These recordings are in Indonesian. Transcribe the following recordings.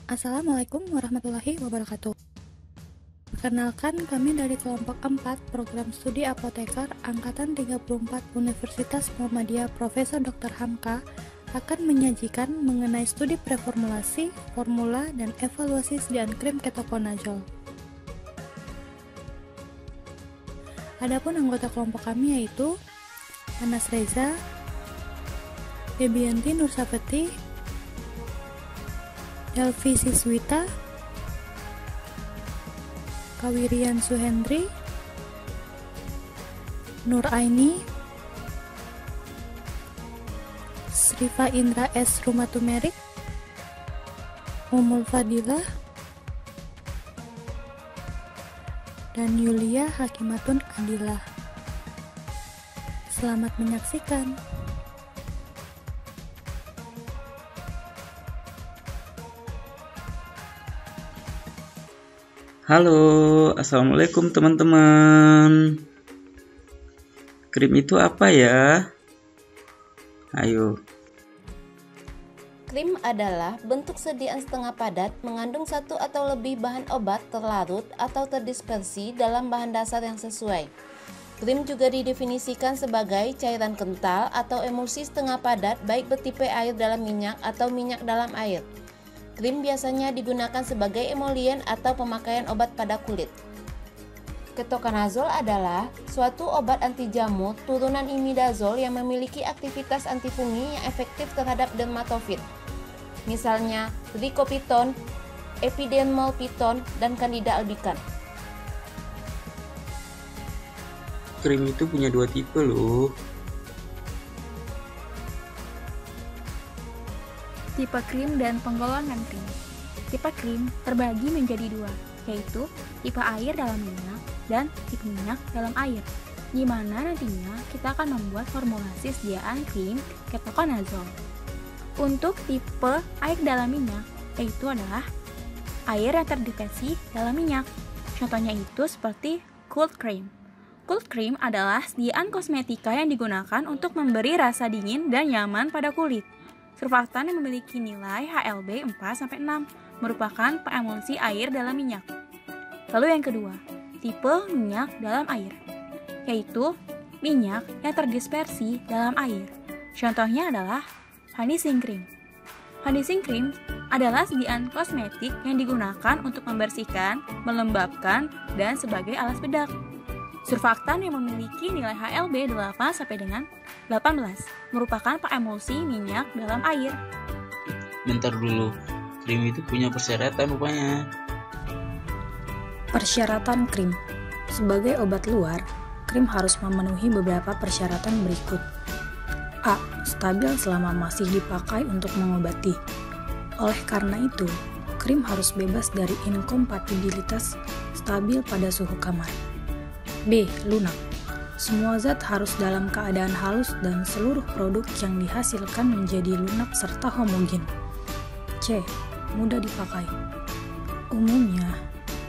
Assalamualaikum warahmatullahi wabarakatuh. Perkenalkan, kami dari kelompok 4 program studi apoteker Angkatan 34 Universitas Muhammadiyah Profesor Dr. Hamka akan menyajikan mengenai studi preformulasi, formula, dan evaluasi sediaan krim ketoconazole. Adapun anggota kelompok kami yaitu Anas Reza, Debianti Nursafeti, Elvi Siswita, Kawirian Suhendri, Nur Aini, Srifa Indra S. Rumatumerik, Umul Fadilah, dan Yulia Hakimatun Adilah. Selamat menyaksikan. Halo, assalamualaikum teman-teman. Krim itu apa ya? Ayo. Krim adalah bentuk sediaan setengah padat mengandung satu atau lebih bahan obat terlarut atau terdispersi dalam bahan dasar yang sesuai. Krim juga didefinisikan sebagai cairan kental atau emulsi setengah padat baik bertipe air dalam minyak atau minyak dalam air. Krim biasanya digunakan sebagai emolien atau pemakaian obat pada kulit. Ketoconazole adalah suatu obat anti jamur turunan imidazol yang memiliki aktivitas antifungi yang efektif terhadap dermatofit. Misalnya Trichopiton, Epidermolpiton, dan Candida albicans. Krim itu punya dua tipe loh. Tipe krim dan penggolongan krim. Tipe krim terbagi menjadi dua, yaitu tipe air dalam minyak dan tipe minyak dalam air, di mana nantinya kita akan membuat formulasi sediaan krim ketoconazole. Untuk tipe air dalam minyak, yaitu adalah air yang terdifesi dalam minyak. Contohnya itu seperti cold cream. Cold cream adalah sediaan kosmetika yang digunakan untuk memberi rasa dingin dan nyaman pada kulit. Surfaktan yang memiliki nilai HLB 4-6 merupakan pengemulsi air dalam minyak. Lalu yang kedua, tipe minyak dalam air, yaitu minyak yang terdispersi dalam air. Contohnya adalah vanishing cream. Vanishing cream adalah sediaan kosmetik yang digunakan untuk membersihkan, melembabkan, dan sebagai alas bedak. Surfaktan yang memiliki nilai HLB 8-18 merupakan pengemulsi minyak dalam air. Bentar dulu, krim itu punya persyaratan rupanya. Persyaratan krim. Sebagai obat luar, krim harus memenuhi beberapa persyaratan berikut. A. Stabil selama masih dipakai untuk mengobati. Oleh karena itu, krim harus bebas dari inkompatibilitas stabil pada suhu kamar. B. Lunak. Semua zat harus dalam keadaan halus dan seluruh produk yang dihasilkan menjadi lunak serta homogen. C. Mudah dipakai. Umumnya,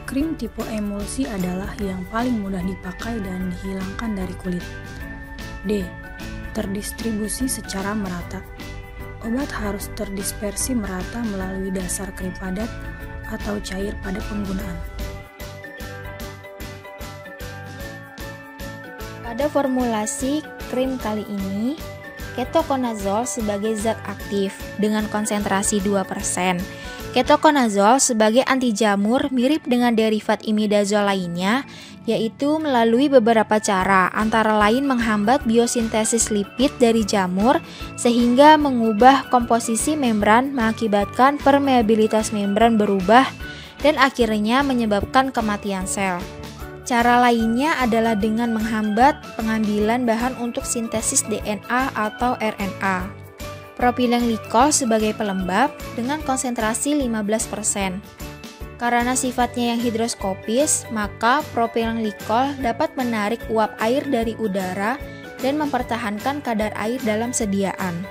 krim tipe emulsi adalah yang paling mudah dipakai dan dihilangkan dari kulit. D. Terdistribusi secara merata. Obat harus terdispersi merata melalui dasar krim padat atau cair pada penggunaan. Pada formulasi krim kali ini, ketoconazole sebagai zat aktif dengan konsentrasi 2%. Ketoconazole sebagai anti jamur mirip dengan derivat imidazol lainnya, yaitu melalui beberapa cara, antara lain menghambat biosintesis lipid dari jamur sehingga mengubah komposisi membran, mengakibatkan permeabilitas membran berubah dan akhirnya menyebabkan kematian sel. Cara lainnya adalah dengan menghambat pengambilan bahan untuk sintesis DNA atau RNA. Propilenglikol sebagai pelembab dengan konsentrasi 15%. Karena sifatnya yang hidroskopis, maka propilenglikol dapat menarik uap air dari udara dan mempertahankan kadar air dalam sediaan.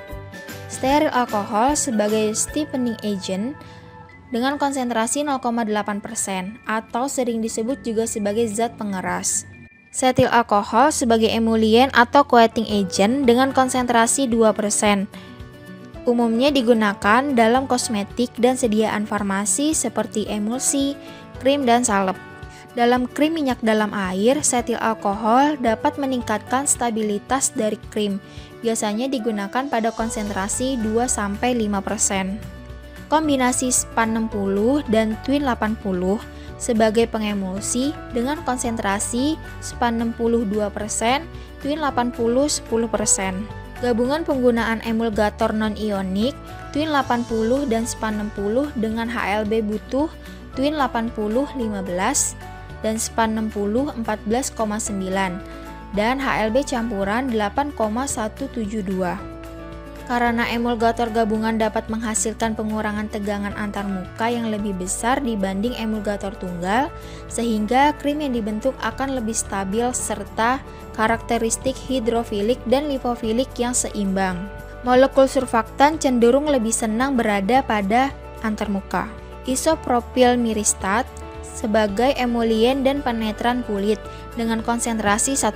Steril alkohol sebagai stiffening agent dengan konsentrasi 0,8% atau sering disebut juga sebagai zat pengeras. Setil alkohol sebagai emulien atau coating agent dengan konsentrasi 2%. Umumnya digunakan dalam kosmetik dan sediaan farmasi seperti emulsi, krim, dan salep. Dalam krim minyak dalam air, setil alkohol dapat meningkatkan stabilitas dari krim. Biasanya digunakan pada konsentrasi 2-5%. Kombinasi SPAN 60 dan Twin 80 sebagai pengemulsi dengan konsentrasi SPAN 62%, Twin 80 10%. Gabungan penggunaan emulgator non-ionik, Twin 80 dan SPAN 60 dengan HLB butuh, Twin 80 15 dan SPAN 60 14,9 dan HLB campuran 8,172. Karena emulgator gabungan dapat menghasilkan pengurangan tegangan antarmuka yang lebih besar dibanding emulgator tunggal, sehingga krim yang dibentuk akan lebih stabil serta karakteristik hidrofilik dan lipofilik yang seimbang. Molekul surfaktan cenderung lebih senang berada pada antarmuka. Isopropyl miristat sebagai emulien dan penetran kulit dengan konsentrasi 1%.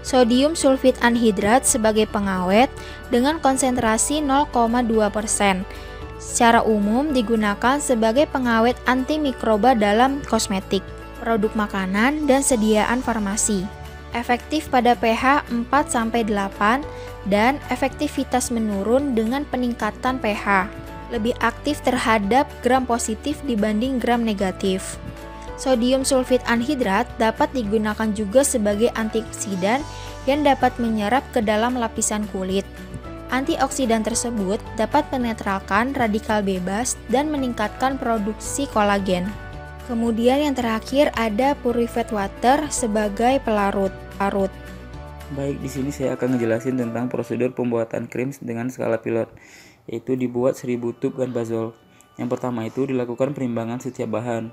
Sodium sulfit anhidrat sebagai pengawet dengan konsentrasi 0,2%. Secara umum digunakan sebagai pengawet antimikroba dalam kosmetik, produk makanan, dan sediaan farmasi. Efektif pada pH 4-8 dan efektivitas menurun dengan peningkatan pH. Lebih aktif terhadap gram positif dibanding gram negatif. Sodium sulfit anhidrat dapat digunakan juga sebagai antioksidan yang dapat menyerap ke dalam lapisan kulit. Antioksidan tersebut dapat menetralkan radikal bebas dan meningkatkan produksi kolagen. Kemudian yang terakhir ada purified water sebagai pelarut. Baik, di sini saya akan ngejelasin tentang prosedur pembuatan krim dengan skala pilot, yaitu dibuat 1000 tub ganbazol. Yang pertama itu dilakukan perimbangan setiap bahan.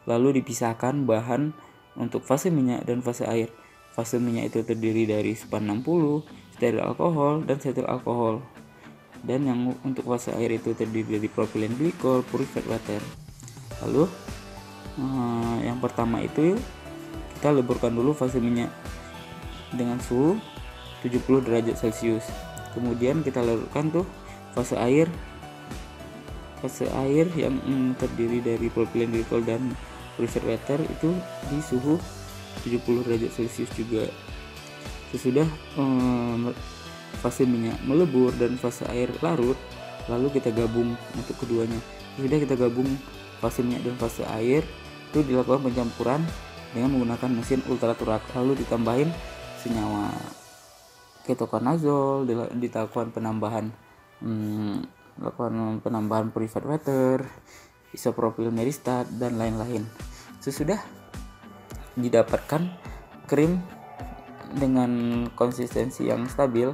Lalu dipisahkan bahan untuk fase minyak dan fase air. Fase minyak itu terdiri dari SPAN 60, steril alkohol, dan setil alkohol. Dan yang untuk fase air itu terdiri dari propilen glikol, purified water. Lalu yang pertama itu kita leburkan dulu fase minyak dengan suhu 70 derajat Celcius. Kemudian kita leburkan tuh fase air yang terdiri dari propilen glikol dan purified water itu di suhu 70 derajat Celcius juga. Sesudah fase minyak melebur dan fase air larut, lalu kita gabung untuk keduanya. Sesudah kita gabung fase minyak dan fase air, itu dilakukan pencampuran dengan menggunakan mesin ultraturak, lalu ditambahin senyawa ketoconazole, dilakukan penambahan purified water, isopropyl miristat, dan lain-lain. Sesudah didapatkan krim dengan konsistensi yang stabil,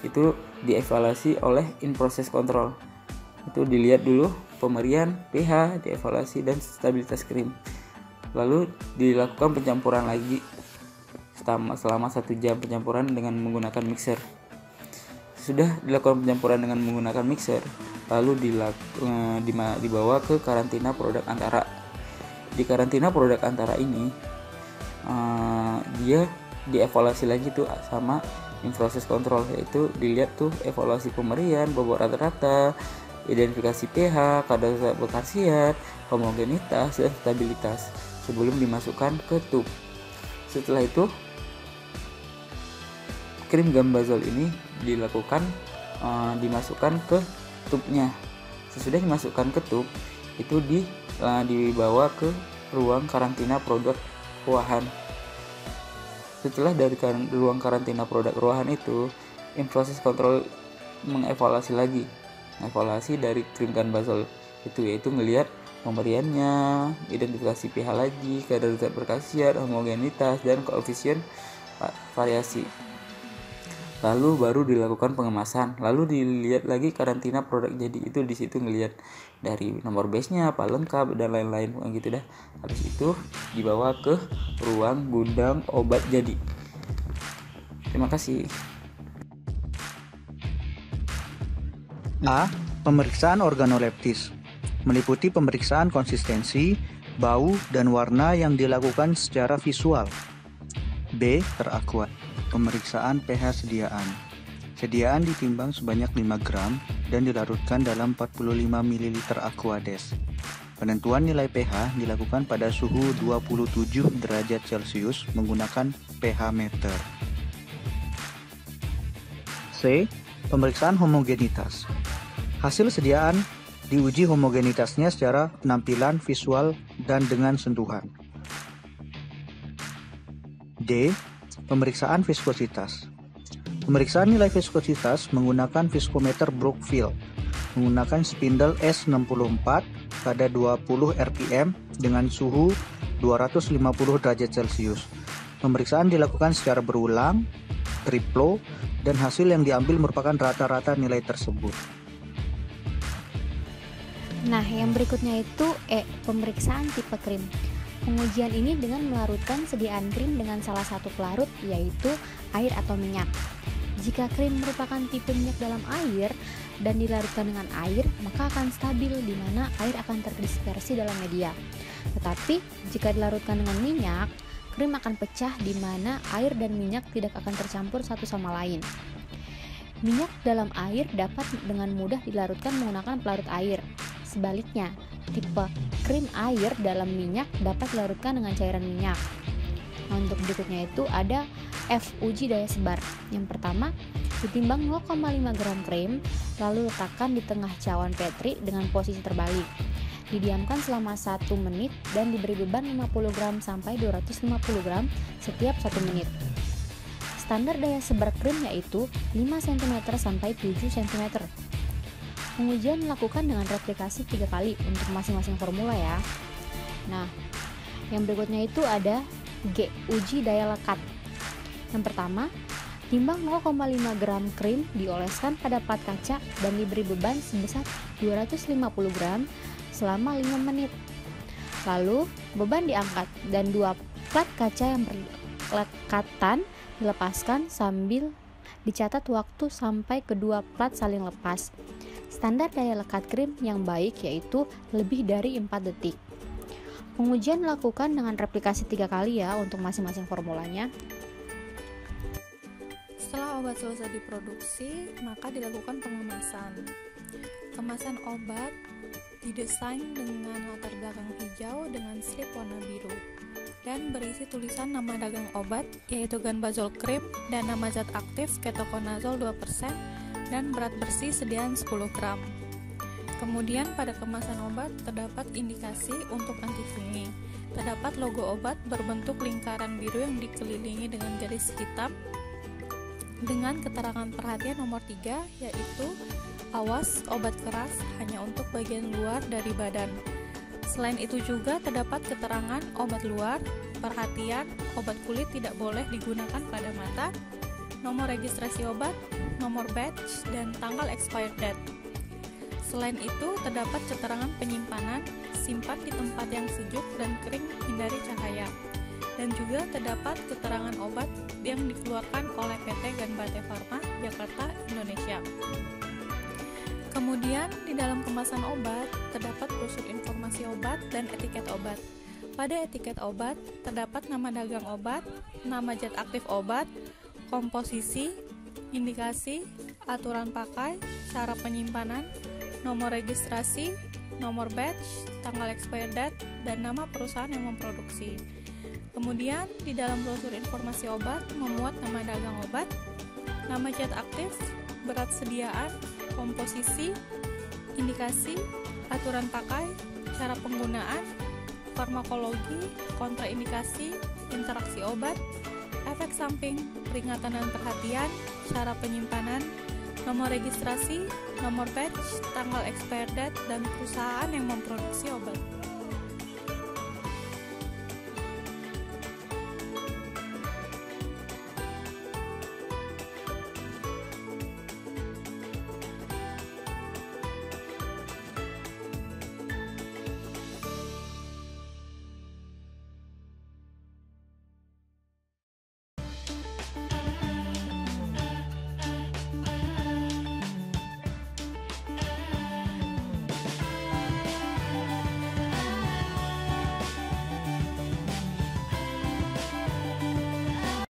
itu dievaluasi oleh in-process control. Itu dilihat dulu pemerian, pH, dievaluasi, dan stabilitas krim. Lalu dilakukan pencampuran lagi selama 1 jam pencampuran dengan menggunakan mixer. Sudah dilakukan pencampuran dengan menggunakan mixer, lalu dibawa ke karantina produk antara. Di karantina produk antara ini dia dievaluasi lagi tuh sama in-process control, yaitu dilihat tuh evaluasi pemerian, bobot rata-rata, identifikasi pH, kadar zat berkhasiat, homogenitas, dan stabilitas sebelum dimasukkan ke tub. Setelah itu krim ganbazol ini dimasukkan ke tubnya. Sesudah dimasukkan ke tub, itu dibawa ke ruang karantina produk ruahan. Setelah dari ruang karantina produk ruahan itu, in-process control mengevaluasi dari krim ganbazol itu, yaitu ngelihat pemberiannya, identifikasi pH lagi, kadar zat berkhasiat, homogenitas, dan koefisien variasi. Lalu baru dilakukan pengemasan, lalu dilihat lagi karantina produk jadi. Itu di situ ngelihat dari nomor base-nya apa lengkap dan lain-lain gitu dah. Habis itu dibawa ke ruang gudang obat jadi. Terima kasih. A. Pemeriksaan organoleptis meliputi pemeriksaan konsistensi, bau, dan warna yang dilakukan secara visual. B. Terakuat. Pemeriksaan pH sediaan. Sediaan ditimbang sebanyak 5 gram dan dilarutkan dalam 45 ml Aquades. Penentuan nilai pH dilakukan pada suhu 27 derajat Celcius menggunakan pH meter. C. Pemeriksaan homogenitas. Hasil sediaan diuji homogenitasnya secara penampilan, visual, dan dengan sentuhan. D. Pemeriksaan viskositas. Pemeriksaan nilai viskositas menggunakan viskometer Brookfield menggunakan spindle S64 pada 20 rpm dengan suhu 250 derajat Celcius. Pemeriksaan dilakukan secara berulang, triplo, dan hasil yang diambil merupakan rata-rata nilai tersebut. Nah, yang berikutnya itu pemeriksaan tipe krim. Pengujian ini dengan melarutkan sediaan krim dengan salah satu pelarut, yaitu air atau minyak. Jika krim merupakan tipe minyak dalam air dan dilarutkan dengan air, maka akan stabil di mana air akan terdispersi dalam media. Tetapi jika dilarutkan dengan minyak, krim akan pecah di mana air dan minyak tidak akan tercampur satu sama lain. Minyak dalam air dapat dengan mudah dilarutkan menggunakan pelarut air. Sebaliknya, tipe krim air dalam minyak dapat dilarutkan dengan cairan minyak. Nah, untuk berikutnya itu ada F. Uji daya sebar. Yang pertama, ditimbang 0,5 gram krim, lalu letakkan di tengah cawan Petri dengan posisi terbalik. Didiamkan selama 1 menit dan diberi beban 50 gram sampai 250 gram setiap 1 menit. Standar daya sebar krim yaitu 5 cm sampai 7 cm. Pengujian dilakukan dengan replikasi 3 kali untuk masing-masing formula ya. Nah, yang berikutnya itu ada G. Uji daya lekat. Yang pertama, timbang 0,5 gram krim dioleskan pada plat kaca dan diberi beban sebesar 250 gram selama 5 menit. Lalu, beban diangkat dan 2 plat kaca yang berlekatan dilepaskan sambil dicatat waktu sampai kedua plat saling lepas. Standar daya lekat krim yang baik yaitu lebih dari 4 detik. Pengujian dilakukan dengan replikasi 3 kali ya untuk masing-masing formulanya. Setelah obat selesai diproduksi, maka dilakukan pengemasan. Kemasan obat didesain dengan latar belakang hijau dengan slip warna biru dan berisi tulisan nama dagang obat yaitu Ganbazol Cream dan nama zat aktif ketoconazole 2% dan berat bersih sediaan 10 gram. Kemudian pada kemasan obat terdapat indikasi untuk anti fungi. Terdapat logo obat berbentuk lingkaran biru yang dikelilingi dengan garis hitam dengan keterangan perhatian nomor 3 yaitu awas obat keras hanya untuk bagian luar dari badan. Selain itu juga terdapat keterangan obat luar, perhatian obat kulit tidak boleh digunakan pada mata, nomor registrasi obat, nomor batch, dan tanggal expired date. Selain itu terdapat keterangan penyimpanan, simpan di tempat yang sejuk dan kering, hindari cahaya. Dan juga terdapat keterangan obat yang dikeluarkan oleh PT Ganbate Pharma, Jakarta, Indonesia. Kemudian di dalam kemasan obat terdapat brosur informasi obat dan etiket obat. Pada etiket obat terdapat nama dagang obat, nama zat aktif obat, komposisi, indikasi, aturan pakai, cara penyimpanan, nomor registrasi, nomor batch, tanggal expired date, dan nama perusahaan yang memproduksi. Kemudian di dalam brosur informasi obat memuat nama dagang obat, nama zat aktif, berat sediaan, komposisi, indikasi, aturan pakai, cara penggunaan, farmakologi, kontraindikasi, interaksi obat, efek samping, peringatan dan perhatian, cara penyimpanan, nomor registrasi, nomor batch, tanggal expired date, dan perusahaan yang memproduksi obat.